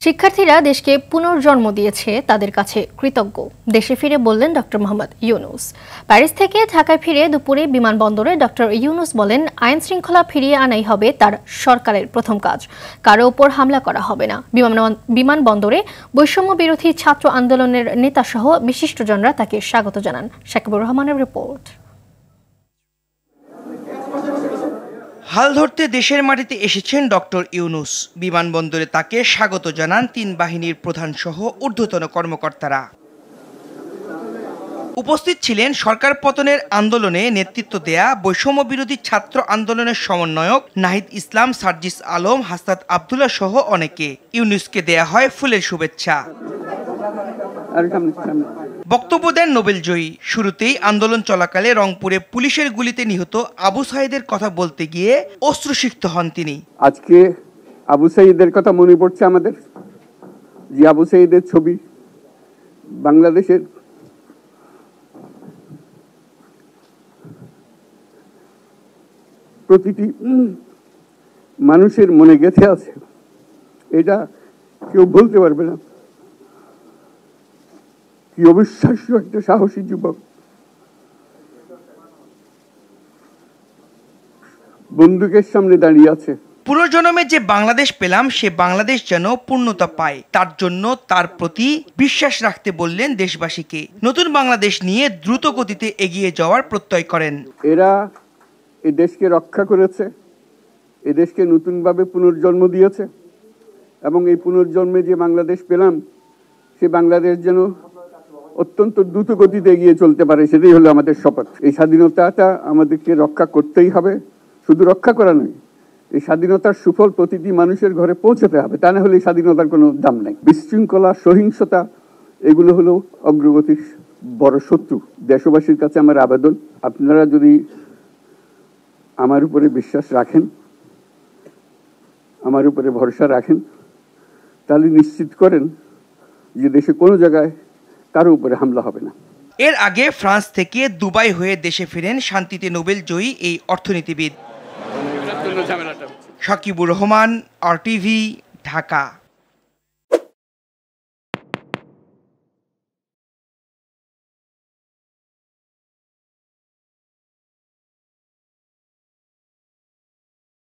শিক্ষার্থীরা দেশকে পুনর্জন্ম দিয়েছে, তাদের কাছে কৃতজ্ঞ। দেশে ফিরে বললেন ডক্টর মোহাম্মদ ইউনূস। প্যারিস থেকে ঢাকায় ফিরে দুপুরে বিমানবন্দরে ডক্টর ইউনূস বলেন, আইন শৃঙ্খলা ফিরিয়ে আনাই হবে তার সরকারের প্রথম কাজ। কারো ওপর হামলা করা হবে না। বিমানবন্দরে বৈষম্য বিরোধী ছাত্র আন্দোলনের নেতাসহ বিশিষ্টজনরা তাকে স্বাগত জানান। শাকিবুর রহমানের রিপোর্ট। হাল ধরতে দেশের মাটিতে এসেছেন ডক্টর ইউনূস। বিমানবন্দরে তাকে স্বাগত জানান তিন বাহিনীর প্রধান সহ ঊর্ধ্বতন কর্মকর্তারা। উপস্থিত ছিলেন সরকার পতনের আন্দোলনে নেতৃত্ব দেয়া বৈষম্য বিরোধী ছাত্র আন্দোলনের সমন্বয়ক নাহিদ ইসলাম, সার্জিস আলম, হাসনাত আবদুল্লাহ সহ অনেকে। ইউনূসকে দেয়া হয় ফুলের শুভেচ্ছা। বক্তব্য দেন নোবেলজয়ী। শুরুতেই আন্দোলন চলাকালে রংপুরে পুলিশের গুলিতে নিহত আবু সাঈদের কথা বলতে গিয়ে অশ্রুসিক্ত হন তিনি। আজকে আবু সাঈদের কথা মনে পড়ছে আমাদের, যে আবু সাঈদের ছবি বাংলাদেশের প্রতিটি মানুষের মনে গেঁথে আছে, এটা কেউ বলতে পারবে না। কি অবিশ্বাস্য একটা সাহসী যুবক, বন্দুকের সামনে দাঁড়িয়ে আছে। পুনর্জন্মে যে বাংলাদেশ পেলাম, সে বাংলাদেশ যেন পূর্ণতা পায়, তার জন্য তার প্রতি বিশ্বাস রাখতে বললেন দেশবাসীকে। নতুন বাংলাদেশ নিয়ে দ্রুত গতিতে এগিয়ে যাওয়ার প্রত্যয় করেন। এরা এই দেশকে রক্ষা করেছে, এই দেশকে নতুনভাবে পুনর্জন্ম দিয়েছে, এবং এই পুনর্জন্মে যে বাংলাদেশ পেলাম, সে বাংলাদেশ যেন অত্যন্ত দ্রুত গতিতে এগিয়ে চলতে পারে, সেটাই হলো আমাদের শপথ। এই স্বাধীনতাটা আমাদেরকে রক্ষা করতেই হবে। শুধু রক্ষা করা নয়, এই স্বাধীনতার সুফল প্রতিটি মানুষের ঘরে পৌঁছাতে হবে, তা না হলে এই স্বাধীনতার কোনো দাম নেই। বিশৃঙ্খলা, সহিংসতা, এগুলো হলো অগ্রগতির বড় শত্রু। দেশবাসীর কাছে আমার আবেদন, আপনারা যদি আমার উপরে বিশ্বাস রাখেন, আমার উপরে ভরসা রাখেন, তাহলে নিশ্চিত করেন যে দেশে কোনো জায়গায় কারো উপরে হামলা হবে না। এর আগে ফ্রান্স থেকে দুবাই হয়ে দেশে ফিরেন শান্তিতে নোবেলজয়ী এই অর্থনীতিবিদ। শাকিবুর রহমান, RTV, ঢাকা।